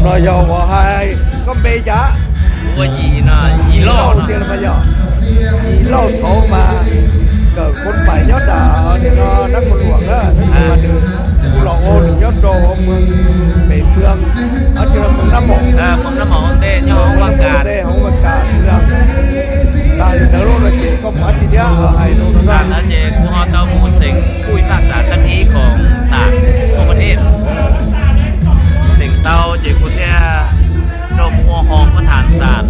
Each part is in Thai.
nói giàu của hai có bê giá của gì nó gì lo nó tiền là bao giờ gì lo số mà cờ con bảy nhót đã thì nó đang còn luồng đó mà đượcกูหลอกโอ้หนึ่งยอดโจเมืองเป็นเมืองเอาเจอเมืองน้ำหมอก เมืองน้ำหมอกเต้ย่อวังกาด เต้ของวังกาดเมืองตายเดี๋ยวรู้เลยเจ๊ก็มาทีเดียวไอ้นู่นนั่ ด้าน นนั้นเจกูฮอเตาหมูสิงผู้พิพากษาสันทีของศาลของประเทศสิงเตาเจกูเทียจมหัวหองประธานศาล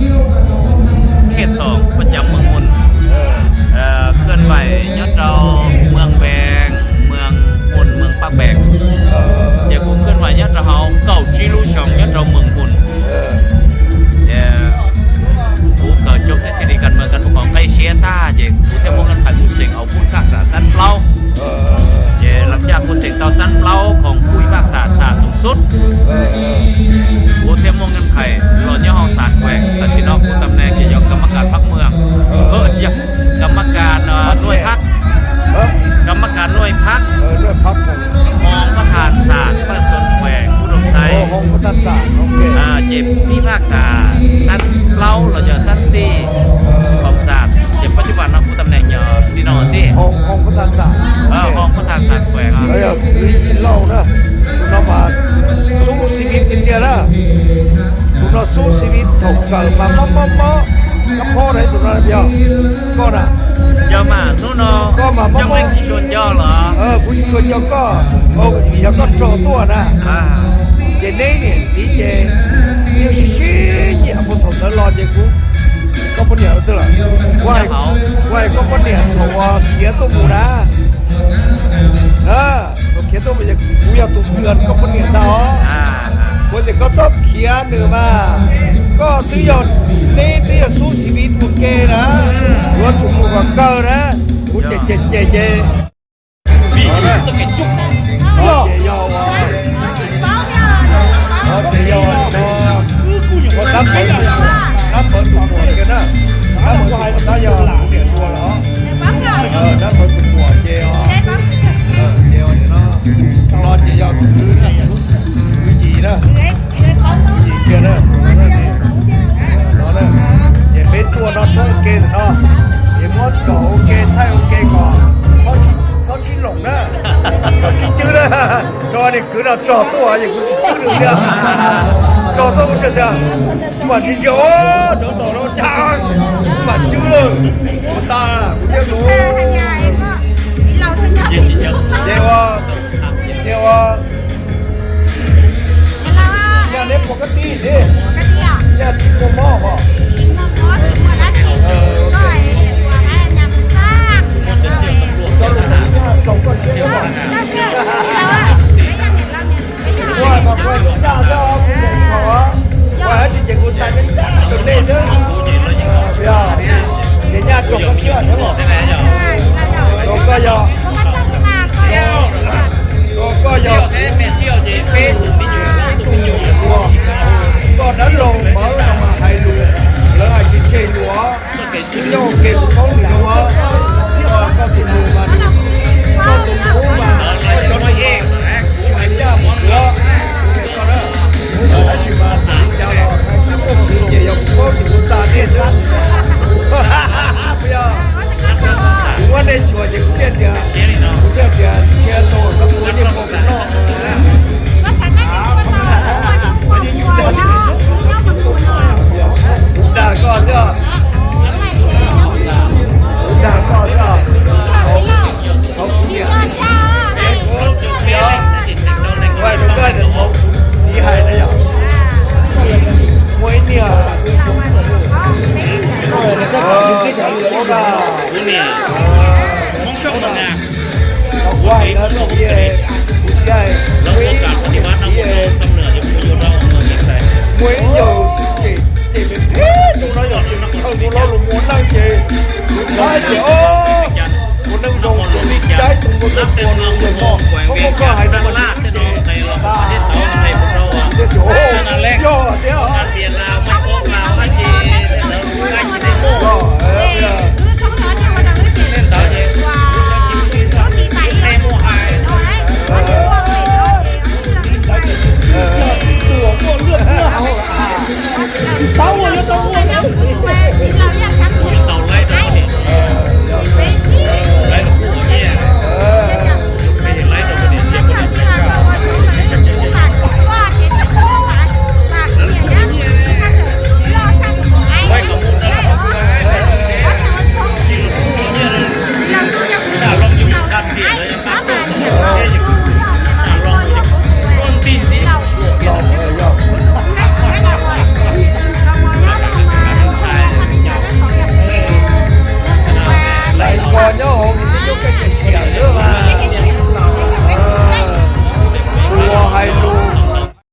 เขต2ประจำเมืองมุนเคลื่อนไหวยอดเราเมืองแบงเมืองมุนเมืองปากแบงเดี๋ยวกูเคลื่อนไหวยอดเราเก่าจีรูช่องยอดเราเมืองมุนกูเกิดจบในสิริการเมืองกันปกครองใกล้เชียต้าเดี๋ยวกูเที่ยวมองกันผ่านกูเสียงเอาผู้พิพากษาสั้นเปล่าเดี๋ยวหลังจากกูเสียงเตาสั้นเปล่าของผู้พิพากษาศาลสูงสุดกูเที่ยวมองกันไข่หล่อเยี่ยห้องศาลแขวงแต่ที่นอกกูตำแหน่งเกี่ยวกับกรรมการพรรคเมืองเจียกรรมการหน่วยพรรคกรรมการหน่วยพรรค ด้วยพัก มองประธานศาลพระสนแขวงผู้ดมไซ ห้องประธานศาลโอเค เจ็บผู้พิพากษาสั้นเล่าเราจะสั้นซี่ของศาลเจ็บปัจจุบันเราผู้ตำแหน่งเยอะที่นอนที่ ห้องประธานศาล ห้องประธานศาลแขวง เฮ้ยคือเล่านะคุณน้องมาสู้ชีวิตอินเดียนะคุณน้องสู้ชีวิตถกเกิดมาม้อกับพ่อไหนตัวนั้นเดียวก็นะ เยอะมานู่นเนาะยังไม่กี่ชนย่อเหรอ ผู้หญิงคนยังก็โอ้ยยังก็โจตัวนะเจนี่เนี่ยสีเจยังชี้เนี่ยพอถมแล้วรอเจกูก็ปนเนี่ยตัวละว่าก็ปนเนี่ยถมว่าเขียนตัวหมูนะตัวเขียนตัวมันจะกูอยากตัวเดือนก็ปนเนี่ยต่อคนจะก็ต้องเขียนหนึ่งมาก็ตีหยดนี่ตีหยดสู้ชีวิตมึงเกนะรถชุมนุมกับเกอนะกูเจบีต้องเก็บจุกย่อย่อวะเจย่อเนาะกูนับเปิดตัวหมดกันนะนับเปิดตัวย่อเปลี่ยนตัวเหรอนับเปิดตัวหมดเจย่อเจย่อเนาะรอเจย่อคือวิธีนะวิธีเกี่ยนะnó đây về bên tua nó số ok thôi về món chỗ ok thay ok còn sáu chín lồng đó sáu chín chữ đó cho thì cứ nào trò tua gì cũng chữ được chưa trò tua cũng được chưa mà đi vô nó tổ nó chang mà chữ rồi của ta cũng biết luôn nhiều nhà nếp có cái tí đi nhà chỉ có mỏ hả cho luôn đi nha trồng con kia đó qua mà quay chúng ta cho họ qua chỉ chỉ có sai đến từ đây chứ giờ để nhà trồng con kia đúng không trồng coi giờ coi giờ còn đã lồn mở ra mà hay luôn lỡ hay chỉ chơi đùa chỉ nhau kể cũng có người đâu á có tụi mù mà có tụi mù mà cho nó yên phải ra món lỡ còn đó đã chỉ mà chào lo về dòng có thì cũng xa đi chứ bây giờ cũng có nên chùa thì cũng biết kìa kia tổ các mối như một cái nó đã có chưa đã có chưa không kìa quay được cái được không chỉ hay đấy à mấy nè có cả mong chọn là nè quay nó được gì chơiแล้วโอกาสปฏิวัติน้ำมันเราเสนอจะประโยชน์เราเมืองนี้ใส่ mấy nhiều chỉ mình hết chúng nó rồi chúng nó luôn muốn năng chị nói chị ô một năng dùng trái cùng một năng buồn người mò